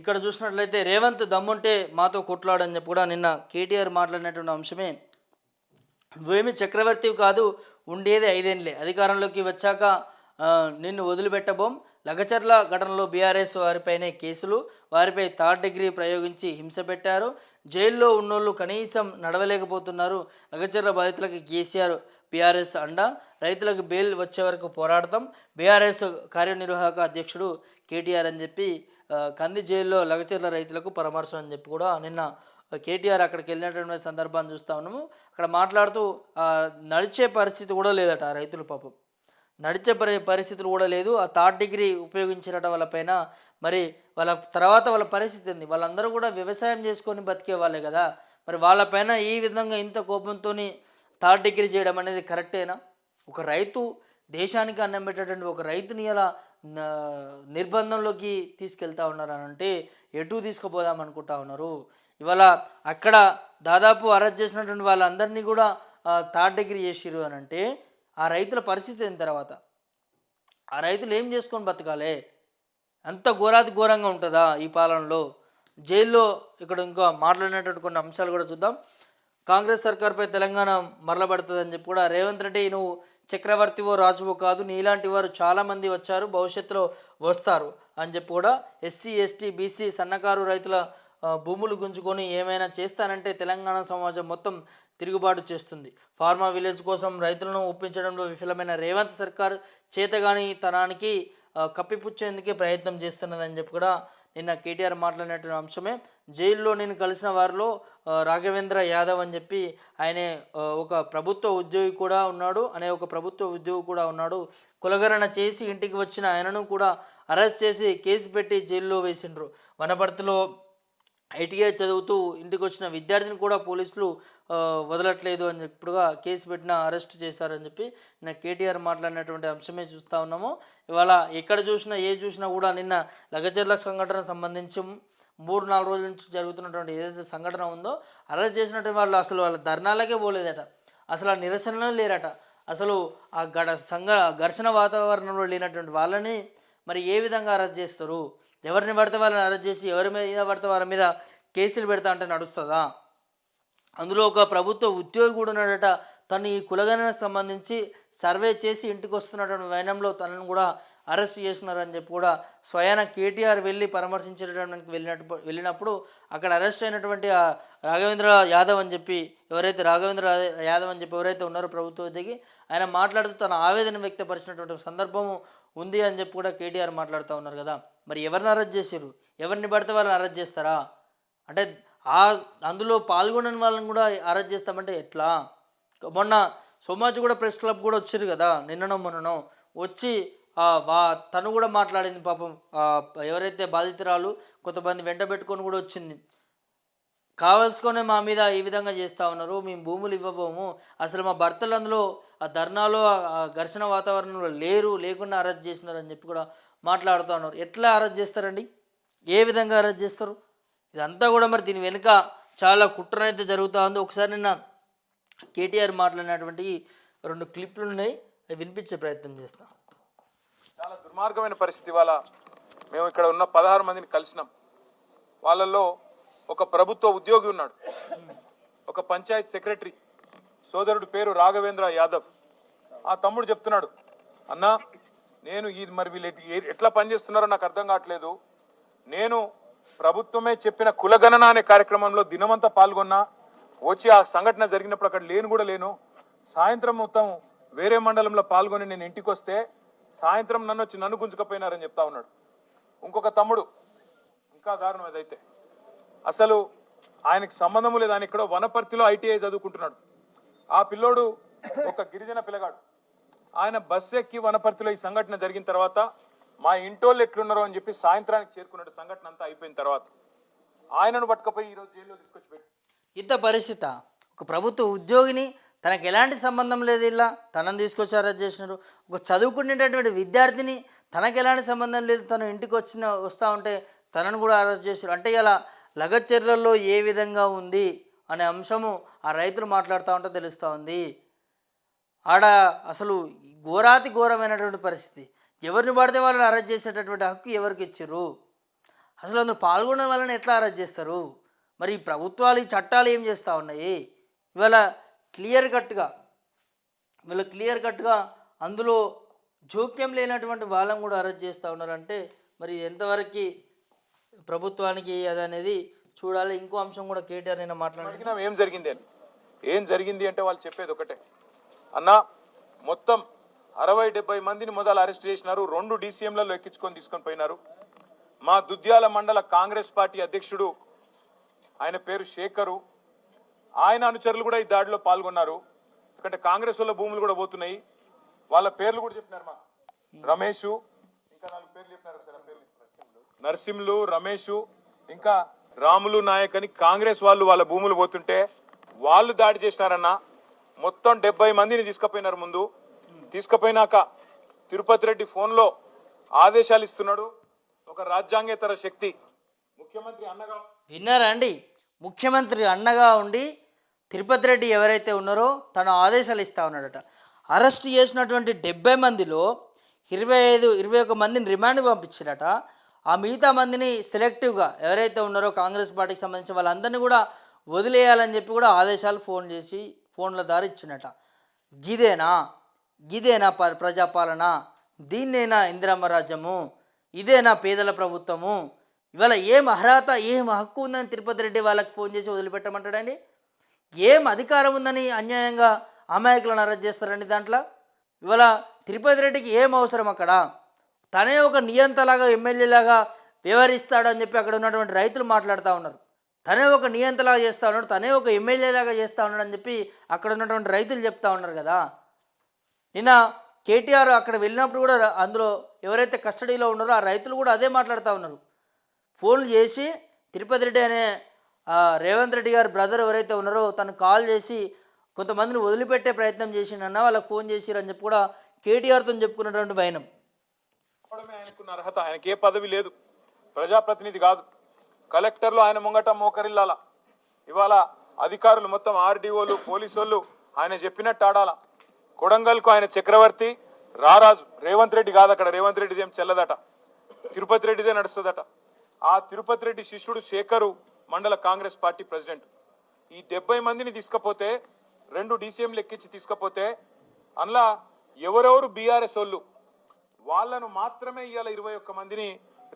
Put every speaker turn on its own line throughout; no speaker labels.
ఇక్కడ చూసినట్లయితే రేవంత్ దమ్ముంటే మాతో కొట్లాడని చెప్పి కూడా నిన్న కేటీఆర్ మాట్లాడినటువంటి అంశమే. నువ్వేమి చక్రవర్తివి కాదు, ఉండేది ఐదేండ్లే, అధికారంలోకి వచ్చాక నిన్ను వదిలిపెట్టబోం. లగచర్ల ఘటనలో బీఆర్ఎస్ వారిపైనే కేసులు, వారిపై థర్డ్ డిగ్రీ ప్రయోగించి హింస పెట్టారు. జైల్లో ఉన్నోళ్ళు కనీసం నడవలేకపోతున్నారు. లగచర్ల బాధితులకు కేసీఆర్ బీఆర్ఎస్ అండ, రైతులకు బెయిల్ వచ్చే వరకు పోరాడతాం. బీఆర్ఎస్ కార్యనిర్వాహక అధ్యక్షుడు కేటీఆర్ అని చెప్పి కంది జైల్లో లగచర్ల రైతులకు పరామర్శ అని చెప్పి కూడా నిన్న కేటీఆర్ అక్కడికి వెళ్ళినటువంటి సందర్భాన్ని చూస్తూ ఉన్నాము. అక్కడ మాట్లాడుతూ నడిచే పరిస్థితి కూడా లేదట ఆ రైతులు పాపం. నడిచే పరిస్థితులు కూడా లేదు. ఆ థర్డ్ డిగ్రీ ఉపయోగించినట వాళ్ళపైన. మరి వాళ్ళ తర్వాత వాళ్ళ పరిస్థితి ఏంది? వాళ్ళందరూ కూడా వ్యవసాయం చేసుకొని బతికే వాళ్ళే కదా. మరి వాళ్ళపైన ఈ విధంగా ఇంత కోపంతో థర్డ్ డిగ్రీ చేయడం అనేది కరెక్టేనా? ఒక రైతు, దేశానికి అన్నం పెట్టేటువంటి ఒక రైతుని అలా నిర్బంధంలోకి తీసుకెళ్తా ఉన్నారు అని అంటే ఎటు తీసుకుపోదాం అనుకుంటా ఉన్నారు. ఇవాళ అక్కడ దాదాపు అరెస్ట్ చేసినటువంటి వాళ్ళందరినీ కూడా థర్డ్ డిగ్రీ చేసిర్రు అని అంటే ఆ రైతుల పరిస్థితి అయిన తర్వాత ఆ రైతులు ఏం చేసుకొని బతకాలి? అంత ఘోరాతి ఘోరంగా ఉంటుందా ఈ పాలనలో? జైల్లో ఇక్కడ ఇంకా మాట్లాడినటువంటి కొన్ని అంశాలు కూడా చూద్దాం. కాంగ్రెస్ సర్కార్పై తెలంగాణ మరలబడుతుందని చెప్పి కూడా రేవంత్ రెడ్డి, నువ్వు చక్రవర్తివో రాజువో కాదు, నీలాంటి వారు చాలామంది వచ్చారు, భవిష్యత్తులో వస్తారు అని చెప్పి కూడా ఎస్సీ ఎస్టీ బీసీ సన్నకారు రైతుల భూములు గుంజుకొని ఏమైనా చేస్తానంటే తెలంగాణ సమాజం మొత్తం తిరుగుబాటు చేస్తుంది. ఫార్మా విలేజ్ కోసం రైతులను ఒప్పించడంలో విఫలమైన రేవంత్ సర్కార్ చేతగాని తనానికి కప్పిపుచ్చేందుకే ప్రయత్నం చేస్తున్నదని చెప్పి కూడా నిన్న కేటీఆర్ మాట్లాడినటువంటి అంశమే. జైల్లో నేను కలిసిన వారిలో రాఘవేంద్ర యాదవ్ అని చెప్పి ఆయనే ఒక ప్రభుత్వ ఉద్యోగి కూడా ఉన్నాడు ఒక ప్రభుత్వ ఉద్యోగి కూడా ఉన్నాడు. కులగణన చేసి ఇంటికి వచ్చిన ఆయనను కూడా అరెస్ట్ చేసి కేసు పెట్టి జైల్లో వేసిండ్రు. వనపర్తిలో ఐటీఐ చదువుతూ ఇంటికి వచ్చిన విద్యార్థిని కూడా పోలీసులు వదలట్లేదు అని చెప్పుడుగా కేసు పెట్టిన అరెస్ట్ చేశారని చెప్పి నిన్న కేటీఆర్ మాట్లాడినటువంటి అంశమే చూస్తూ ఉన్నాము. ఇవాళ ఎక్కడ చూసినా చూసినా కూడా నిన్న లగచర్ల సంఘటన సంబంధించి 3-4 రోజుల నుంచి జరుగుతున్నటువంటి ఏదైతే సంఘటన ఉందో అరెస్ట్ చేసినటువంటి వాళ్ళు అసలు వాళ్ళ ధర్నాలకే పోలేదట, అసలు ఆ నిరసనలో లేరట. అసలు ఆ ఘర్షణ వాతావరణంలో లేనటువంటి వాళ్ళని మరి ఏ విధంగా అరెస్ట్ చేస్తారు? ఎవరిని పడితే వాళ్ళని అరెస్ట్ చేసి ఎవరి మీద పడితే వారి మీద కేసులు పెడతా అంటే నడుస్తుందా? అందులో ఒక ప్రభుత్వ ఉద్యోగి కూడా ఉన్నాడట. తను ఈ కులగణనకు సంబంధించి సర్వే చేసి ఇంటికి వస్తున్నటువంటి వైనంలో తనను కూడా అరెస్ట్ చేస్తున్నారని చెప్పి కూడా స్వయాన కేటీఆర్ వెళ్ళి పరామర్శించడానికి వెళ్ళినప్పుడు అక్కడ అరెస్ట్ అయినటువంటి రాఘవేంద్ర యాదవ్ అని చెప్పి ఎవరైతే ఉన్నారో ప్రభుత్వ ఉద్యోగి, ఆయన మాట్లాడుతూ తన ఆవేదన వ్యక్తపరిచినటువంటి సందర్భము ఉంది అని చెప్పి కూడా కేటీఆర్ మాట్లాడుతూ ఉన్నారు కదా. మరి ఎవరిని అరెస్ట్ చేశారు? ఎవరిని పడితే వాళ్ళని అరెస్ట్ చేస్తారా? అంటే అందులో పాల్గొనని వాళ్ళని కూడా అరెస్ట్ చేస్తామంటే ఎట్లా? మొన్న సోమాజి కూడా ప్రెస్ క్లబ్ కూడా వచ్చారు కదా, మొన్ననో వచ్చి తను కూడా మాట్లాడింది పాపం. ఎవరైతే బాధితురాలు కొంతమంది వెంట పెట్టుకొని కూడా వచ్చింది. కావాల్సుకొనే మా మీద ఈ విధంగా చేస్తూ ఉన్నారు, మేము భూములు ఇవ్వబోము, అసలు మా భర్తలు అందులో ఆ ధర్నాలో ఘర్షణ వాతావరణంలో లేకుండా అరెస్ట్ చేసినారు అని చెప్పి కూడా మాట్లాడుతూ ఉన్నారు. ఎట్లా అరెస్ట్ చేస్తారండి? ఏ విధంగా అరెస్ట్ చేస్తారు? ఇదంతా కూడా మరి దీని వెనుక చాలా కుట్రనైతే జరుగుతూ ఉంది. ఒకసారి నిన్న కేటీఆర్ మాట్లాడినటువంటి 2 క్లిప్లు ఉన్నాయి, అవి వినిపించే ప్రయత్నం చేస్తాం.
చాలా దుర్మార్గమైన పరిస్థితి. ఇవాళ మేము ఇక్కడ ఉన్న 16 మందిని కలిసినాం. వాళ్ళల్లో ఒక ప్రభుత్వ ఉద్యోగి ఉన్నాడు, ఒక పంచాయత్ సెక్రటరీ సోదరుడు పేరు రాఘవేంద్ర యాదవ్. ఆ తమ్ముడు చెప్తున్నాడు, అన్నా నేను మరి వీళ్ళు ఎట్లా పనిచేస్తున్నారో నాకు అర్థం కావట్లేదు. నేను ప్రభుత్వమే చెప్పిన కులగణన అనే కార్యక్రమంలో దినమంతా పాల్గొన్నా, వచ్చి ఆ సంఘటన జరిగినప్పుడు అక్కడ లేను. సాయంత్రం మొత్తం వేరే మండలంలో పాల్గొని నేను ఇంటికి వస్తే సాయంత్రం నన్ను గుంజుకపోయినారని చెప్తా ఉన్నాడు. ఇంకొక తమ్ముడు ఇంకా దారుణం అదైతే, అసలు ఆయనకి సంబంధం లేదు, ఆయన ఇక్కడ వనపర్తిలో ఐటీఐ చదువుకుంటున్నాడు. ఆ పిల్లోడు ఒక గిరిజన పిల్లగాడు, ఆయన బస్సు ఎక్కి వనపర్తిలో ఈ సంఘటన జరిగిన తర్వాత మా ఇంటోళ్ళు ఎట్లున్నారో అని చెప్పి సాయంత్రానికి చేరుకున్నాడు. సంఘటన అంతా అయిపోయిన తర్వాత ఆయనను పట్టుకపోయి ఈరోజు జైల్లో తీసుకొచ్చి పెట్టి
ఇంత పరిస్థితి. ఒక ప్రభుత్వ ఉద్యోగిని, తనకు ఎలాంటి సంబంధం లేదు, ఇలా తనని తీసుకొచ్చి అరెస్ట్ చేసినారు. ఒక చదువుకునేటటువంటి విద్యార్థిని, తనకు ఎలాంటి సంబంధం లేదు, తను ఇంటికి వస్తూ ఉంటే తనను కూడా అరెస్ట్ చేశారు. అంటే ఇలా లగచర్లలో ఏ విధంగా ఉంది అనే అంశము ఆ రైతులు మాట్లాడుతూ ఉంటే తెలుస్తూ ఉంది. ఆడ అసలు ఘోరాతి ఘోరమైనటువంటి పరిస్థితి. ఎవరిని పడితే వాళ్ళని అరెస్ట్ చేసేటటువంటి హక్కు ఎవరికి ఇచ్చారు? అసలు అందులో పాల్గొన్న వాళ్ళని ఎట్లా అరెస్ట్ చేస్తారు? మరి ఈ ప్రభుత్వాలు ఈ చట్టాలు ఏం చేస్తూ ఉన్నాయి? ఇవాళ క్లియర్ కట్గా క్లియర్ కట్గా అందులో జోక్యం లేనటువంటి వాళ్ళని కూడా అరెస్ట్ చేస్తూ ఉన్నారంటే మరి ఎంతవరకు ప్రభుత్వానికి అది అనేది చూడాలి. ఇంకో అంశం కూడా కేటీఆర్ నేను
అడిగినాం ఏం జరిగింది అని. ఏం జరిగింది అంటే వాళ్ళు చెప్పేది ఒకటే, అన్నా మొత్తం 60-70 మందిని మొదలు అరెస్ట్ చేసినారు, 2 DCMలలో ఎక్కించుకొని తీసుకొని పోయినారు. మా దుద్యాల మండల కాంగ్రెస్ పార్టీ అధ్యక్షుడు ఆయన పేరు శేఖరు, ఆయన అనుచరులు కూడా ఈ దాడిలో పాల్గొన్నారు. ఎందుకంటే కాంగ్రెస్ వాళ్ళ భూములు కూడా పోతున్నాయి. వాళ్ళ పేర్లు కూడా చెప్పినారు. మా రమేషు, ఇంకా 4 పేర్లు చెప్పినారు, నరసింహులు, రమేషు, ఇంకా రాములు నాయక్ అని కాంగ్రెస్ వాళ్ళు వాళ్ళ భూములు పోతుంటే వాళ్ళు దాడి చేసినారన్న. మొత్తం 70 మందిని తీసుకుపోయినారు. ముందు తీసుకుపోయినాక తిరుపతి రెడ్డి ఫోన్లో ఆదేశాలు ఇస్తున్నాడు. ఒక రాజ్యాంగేతర శక్తి ముఖ్యమంత్రి అన్నగా
విన్నారా అండి? ముఖ్యమంత్రి అన్నగా ఉండి తిరుపతి రెడ్డి ఎవరైతే ఉన్నారో తన ఆదేశాలు ఇస్తా ఉన్నాడట. అరెస్ట్ చేసినటువంటి 70 మందిలో 21 మందిని రిమాండ్ పంపించారట. ఆ మిగతా మందిని సెలెక్టివ్గా ఎవరైతే ఉన్నారో కాంగ్రెస్ పార్టీకి సంబంధించిన వాళ్ళందరినీ కూడా వదిలేయాలని చెప్పి కూడా ఆదేశాలు ఫోన్ల ద్వారా ఇచ్చినట. గిదేనా ప్రజాపాలన? దీన్నేనా ఇందిరమ్మ రాజ్యము? ఇదేనా పేదల ప్రభుత్వము? ఇవాళ ఏం అర్హత, ఏం హక్కు ఉందని తిరుపతి రెడ్డి వాళ్ళకి ఫోన్ చేసి వదిలిపెట్టమంటాడండి? ఏం అధికారం ఉందని అన్యాయంగా అమాయకులను అరెస్ట్ చేస్తారండి దాంట్లో? ఇవాళ తిరుపతి రెడ్డికి ఏం అవసరం అక్కడ? తనే ఒక నియంతలాగా ఎమ్మెల్యేలాగా వ్యవహరిస్తాడని చెప్పి అక్కడ ఉన్నటువంటి రైతులు మాట్లాడుతూ ఉన్నారు. తనే ఒక నియంతలాగా చేస్తూ ఉన్నాడు, తనే ఒక ఎమ్మెల్యేలాగా చేస్తూ ఉన్నాడు అని చెప్పి అక్కడ ఉన్నటువంటి రైతులు చెప్తా ఉన్నారు కదా. నిన్న కేటీఆర్ అక్కడ వెళ్ళినప్పుడు కూడా అందులో ఎవరైతే కస్టడీలో ఉన్నారో ఆ రైతులు కూడా అదే మాట్లాడుతూ ఉన్నారు. ఫోన్లు చేసి తిరుపతి రెడ్డి అనే రేవంత్ రెడ్డి గారి బ్రదర్ ఎవరైతే ఉన్నారో తను కాల్ చేసి కొంతమందిని వదిలిపెట్టే ప్రయత్నం చేసిండన్న వాళ్ళకి ఫోన్ చేసిరని చెప్పి కూడా కేటీఆర్తో చెప్పుకున్నటువంటి వైనం.
ఆయనకున్న అర్హత, ఆయనకి ఏ పదవి లేదు, ప్రజాప్రతినిధి కాదు. కలెక్టర్లు ఆయన ముంగట మోకరిల్లాల. ఇవాళ అధికారులు మొత్తం ఆర్డీఓలు, పోలీసు వాళ్ళు ఆయన చెప్పినట్టు ఆడాల. కొడంగల్కు ఆయన చక్రవర్తి, రారాజు. రేవంత్ రెడ్డి కాదు అక్కడ. రేవంత్ రెడ్డిది ఏం చెల్లదట, తిరుపతి రెడ్డిదే నడుస్తుందట. ఆ తిరుపతి రెడ్డి శిష్యుడు శేఖరు మండల కాంగ్రెస్ పార్టీ ప్రెసిడెంట్. ఈ 70 మందిని తీసుకపోతే 2 DCMలు ఎక్కించి తీసుకపోతే అందులో ఎవరెవరు బీఆర్ఎస్ వాళ్ళు వాళ్ళను మాత్రమే ఇవాళ 21 మందిని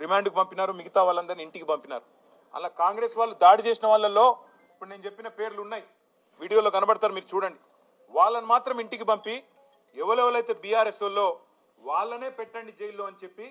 రిమాండ్కి పంపినారు. మిగతా వాళ్ళందరినీ ఇంటికి పంపినారు. అలా కాంగ్రెస్ వాళ్ళు దాడి చేసిన వాళ్ళల్లో ఇప్పుడు నేను చెప్పిన పేర్లు ఉన్నాయి, వీడియోలో కనబడతారు, మీరు చూడండి. వాళ్ళని మాత్రం ఇంటికి పంపి ఎవరెవరైతే బీఆర్ఎస్ వాళ్ళో వాళ్ళనే పెట్టండి జైల్లో అని చెప్పి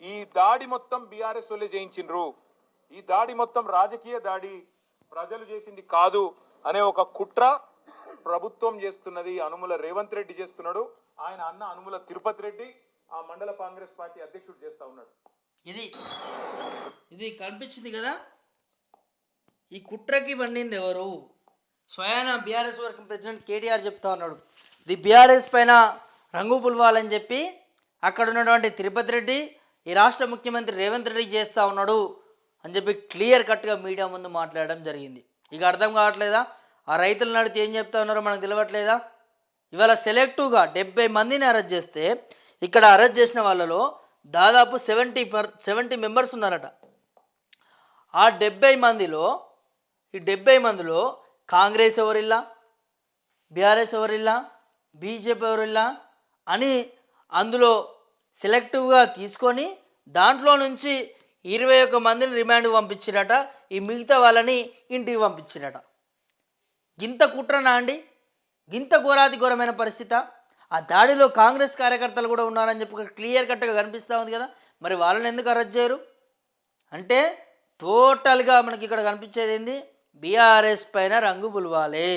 ఈ దాడి మొత్తం బీఆర్ఎస్ వాళ్ళే చేయించిండ్రు. ఈ దాడి మొత్తం రాజకీయ దాడి, ప్రజలు చేసింది కాదు అనే ఒక కుట్ర ప్రభుత్వం చేస్తున్నది. అనుముల రేవంత్ రెడ్డి చేస్తున్నాడు, ఆయన అన్న అనుముల తిరుపతి రెడ్డి ఆ మండల కాంగ్రెస్ పార్టీ అధ్యక్షుడు చేస్తా ఉన్నాడు.
ఇది కనిపించింది కదా. ఈ కుట్రకి పండింది ఎవరు? స్వయాన బీఆర్ఎస్ వర్కింగ్ ప్రెసిడెంట్ కేటీఆర్ చెప్తా ఉన్నాడు. ఇది బీఆర్ఎస్ పైన రంగు పులవాలని చెప్పి అక్కడ ఉన్నటువంటి తిరుపతి రెడ్డి ఈ రాష్ట్ర ముఖ్యమంత్రి రేవంత్ రెడ్డి చేస్తూ ఉన్నాడు అని చెప్పి క్లియర్ కట్గా మీడియా ముందు మాట్లాడడం జరిగింది. ఇక అర్థం కావట్లేదా? ఆ రైతుల నడితే ఏం చెప్తా ఉన్నారో మనకు తెలియట్లేదా? ఇవాళ సెలెక్టివ్గా 70 మందిని అరెస్ట్ చేస్తే ఇక్కడ అరెస్ట్ చేసిన వాళ్ళలో దాదాపు 70 మెంబర్స్ ఉన్నారట. ఆ 70 మందిలో కాంగ్రెస్ ఎవరిల్లా, బీఆర్ఎస్ ఎవరిల్లా, బీజేపీ ఎవరిల్లా అని అందులో సెలెక్టివ్గా తీసుకొని దాంట్లో నుంచి 21 మందిని రిమాండ్ పంపించిరట. ఈ మిగతా వాళ్ళని ఇంటికి పంపించిరట. గింత కుట్రనా అండి? గింత ఘోరాతి ఘోరమైన పరిస్థితి. ఆ దాడిలో కాంగ్రెస్ కార్యకర్తలు కూడా ఉన్నారని చెప్పి క్లియర్ కట్గా కనిపిస్తూ ఉంది కదా. మరి వాళ్ళని ఎందుకు అరెస్ట్ చేయరు అంటే టోటల్గా మనకి ఇక్కడ కనిపించేది ఏంది? బీఆర్ఎస్ పైన రంగు పులవాలి,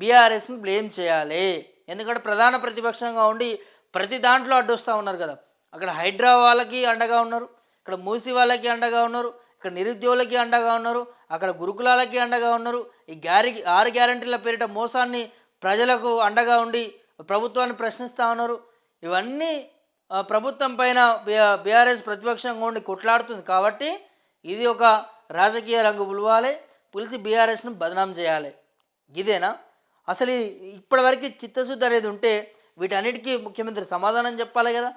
బీఆర్ఎస్ని బ్లేమ్ చేయాలి. ఎందుకంటే ప్రధాన ప్రతిపక్షంగా ఉండి ప్రతి దాంట్లో అడ్డొస్తూ ఉన్నారు కదా. అక్కడ హైడ్రా వాళ్ళకి అండగా ఉన్నారు, ఇక్కడ మూసి వాళ్ళకి అండగా ఉన్నారు, ఇక్కడ నిరుద్యోగులకి అండగా ఉన్నారు, అక్కడ గురుకులాలకి అండగా ఉన్నారు. ఈ 6 గ్యారంటీల పేరిట మోసాన్ని ప్రజలకు అండగా ఉండి ప్రభుత్వాన్ని ప్రశ్నిస్తూ ఉన్నారు. ఇవన్నీ ప్రభుత్వం పైన బీఆర్ఎస్ ప్రతిపక్షంగా ఉండి కొట్లాడుతుంది కాబట్టి ఇది ఒక రాజకీయ రంగు పులవాలి, పులిసి బీఆర్ఎస్ను బదనాం చేయాలి. ఇదేనా అసలు? ఇప్పటివరకు చిత్తశుద్ధి అనేది ఉంటే వీటన్నిటికీ ముఖ్యమంత్రి సమాధానం చెప్పాలి కదా.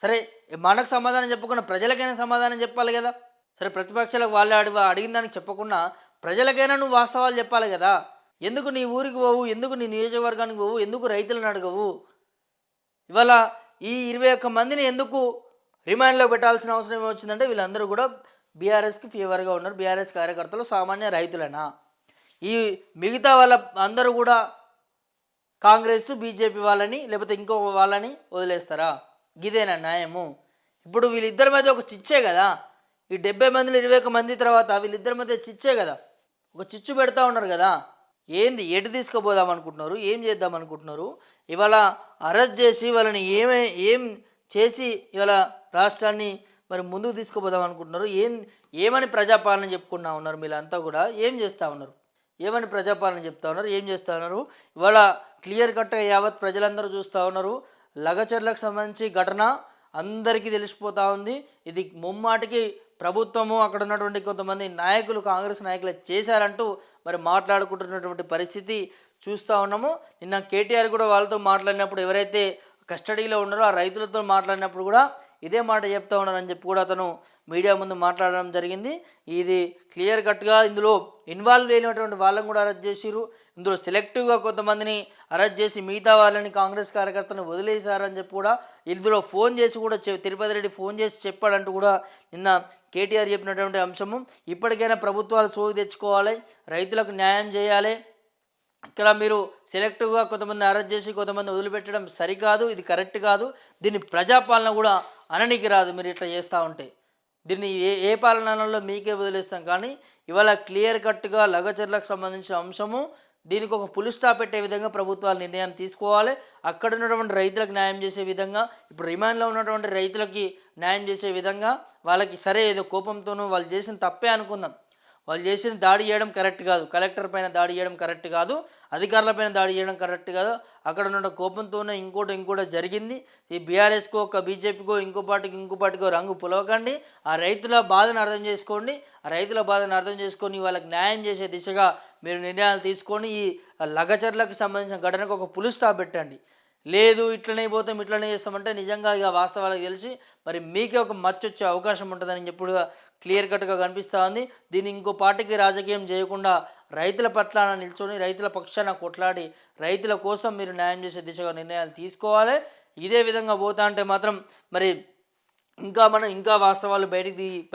సరే, మనకు సమాధానం చెప్పకుండా ప్రజలకైనా సమాధానం చెప్పాలి కదా. సరే ప్రతిపక్షాలకు వాళ్ళు అడిగిన దానికి చెప్పకుండా ప్రజలకైనా నువ్వు వాస్తవాలు చెప్పాలి కదా. ఎందుకు నీ ఊరికి పోవు, ఎందుకు నీ నియోజకవర్గానికి పోవు, ఎందుకు రైతులను అడగవు? ఇవాళ ఈ 21 మందిని ఎందుకు రిమాండ్లో పెట్టాల్సిన అవసరం ఏమొచ్చిందంటే వీళ్ళందరూ కూడా బీఆర్ఎస్కి ఫేవర్గా ఉన్నారు. బీఆర్ఎస్ కార్యకర్తలు సామాన్య రైతులేనా? ఈ మిగతా వాళ్ళ అందరూ కూడా కాంగ్రెస్ బీజేపీ వాళ్ళని లేకపోతే ఇంకో వాళ్ళని వదిలేస్తారా? ఇదేనా న్యాయము? ఇప్పుడు వీళ్ళిద్దరి మధ్య ఒక చిచ్చే కదా. ఈ 70 మందిలో 21 మంది తర్వాత వీళ్ళిద్దరి మధ్య చిచ్చే కదా, ఒక చిచ్చు పెడతా ఉన్నారు కదా. ఏంది ఎటు తీసుకుపోదాం అనుకుంటున్నారు? ఏం చేద్దాం అనుకుంటున్నారు? ఇవాళ అరెస్ట్ చేసి వాళ్ళని ఏం చేసి ఇవాళ రాష్ట్రాన్ని మరి ముందుకు తీసుకుపోదాం అనుకుంటున్నారు? ఏమని ప్రజాపాలన చెప్పుకుంటా ఉన్నారు? మీరంతా కూడా ఏం చేస్తూ ఉన్నారు? ఏమని ప్రజాపాలన చెప్తా ఉన్నారు? ఏం చేస్తూ ఉన్నారు? ఇవాళ క్లియర్ కట్గా యావత్ ప్రజలందరూ చూస్తూ ఉన్నారు. లగచర్లకు సంబంధించి ఘటన అందరికీ తెలిసిపోతూ ఉంది. ఇది ముమ్మాటికి ప్రభుత్వము అక్కడ ఉన్నటువంటి కొంతమంది నాయకులు, కాంగ్రెస్ నాయకులు చేశారంటూ మరి మాట్లాడుకుంటున్నటువంటి పరిస్థితి చూస్తూ ఉన్నాము. నిన్న కేటీఆర్ కూడా వాళ్ళతో మాట్లాడినప్పుడు, ఎవరైతే కస్టడీలో ఉన్నారో ఆ రైతులతో మాట్లాడినప్పుడు కూడా ఇదే మాట చెప్తా ఉన్నారని చెప్పి కూడా అతను మీడియా ముందు మాట్లాడడం జరిగింది. ఇది క్లియర్ కట్గా ఇందులో ఇన్వాల్వ్ అయినటువంటి వాళ్ళని కూడా అరెస్ట్ చేసిరు. ఇందులో సెలెక్టివ్గా కొంతమందిని అరెస్ట్ చేసి మిగతా వాళ్ళని కాంగ్రెస్ కార్యకర్తలను వదిలేశారని చెప్పి కూడా ఇందులో ఫోన్ చేసి కూడా తిరుపతి రెడ్డి ఫోన్ చేసి చెప్పాడంటూ కూడా నిన్న కేటీఆర్ చెప్పినటువంటి అంశము. ఇప్పటికైనా ప్రభుత్వాలు సోగి తెచ్చుకోవాలి, రైతులకు న్యాయం చేయాలి. ఇక్కడ మీరు సెలెక్టివ్గా కొంతమంది అరెస్ట్ చేసి కొంతమంది వదిలిపెట్టడం సరికాదు, ఇది కరెక్ట్ కాదు. దీన్ని ప్రజాపాలన కూడా అననికి రాదు. మీరు ఇట్లా చేస్తూ ఉంటే దీన్ని ఏ పాలనలో మీకే వదిలేస్తాం. కానీ ఇవాళ క్లియర్ కట్గా లగచర్లకు సంబంధించిన అంశము, దీనికి ఒక పులి స్టాప్ పెట్టే విధంగా ప్రభుత్వాలు నిర్ణయం తీసుకోవాలి. అక్కడ ఉన్నటువంటి రైతులకు న్యాయం చేసే విధంగా, ఇప్పుడు రిమాండ్లో ఉన్నటువంటి రైతులకి న్యాయం చేసే విధంగా, వాళ్ళకి సరే ఏదో కోపంతోనూ వాళ్ళు చేసిన తప్పే అనుకుందాం, వాళ్ళు చేసిన దాడి చేయడం కరెక్ట్ కాదు, కలెక్టర్ పైన దాడి చేయడం కరెక్ట్ కాదు, అధికారులపైన దాడి చేయడం కరెక్ట్ కాదు. అక్కడ ఉన్న కోపంతోనే ఇంకోటి జరిగింది. ఈ బీఆర్ఎస్కో ఒక బీజేపీకో ఇంకో పార్టీకో రంగు పులవకండి. ఆ రైతుల బాధను అర్థం చేసుకోండి. ఆ రైతుల బాధను అర్థం చేసుకొని వాళ్ళకి న్యాయం చేసే దిశగా మీరు నిర్ణయాలు తీసుకొని ఈ లగచర్లకు సంబంధించిన ఘటనకు ఒక పులి స్టాప్ పెట్టండి. లేదు ఇట్లనే పోతాం ఇట్లనే చేస్తామంటే నిజంగా ఇక వాస్తవాలకు తెలిసి మరి మీకే ఒక మచ్చ వచ్చే అవకాశం ఉంటుందని చెప్పుడు క్లియర్ కట్గా కనిపిస్తూ ఉంది. దీన్ని ఇంకో పార్టీకి రాజకీయం చేయకుండా రైతుల పట్ల నిల్చొని రైతుల పక్షాన కొట్లాడి రైతుల కోసం మీరు న్యాయం చేసే దిశగా నిర్ణయాలు తీసుకోవాలి. ఇదే విధంగా పోతా అంటే మాత్రం మరి ఇంకా వాస్తవాలు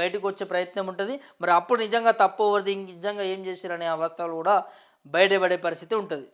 బయటకు వచ్చే ప్రయత్నం ఉంటుంది. మరి అప్పుడు నిజంగా తప్పు ఎవరిది, నిజంగా ఏం చేశారనే ఆ వాస్తవాలు కూడా బయటపడే పరిస్థితి ఉంటుంది.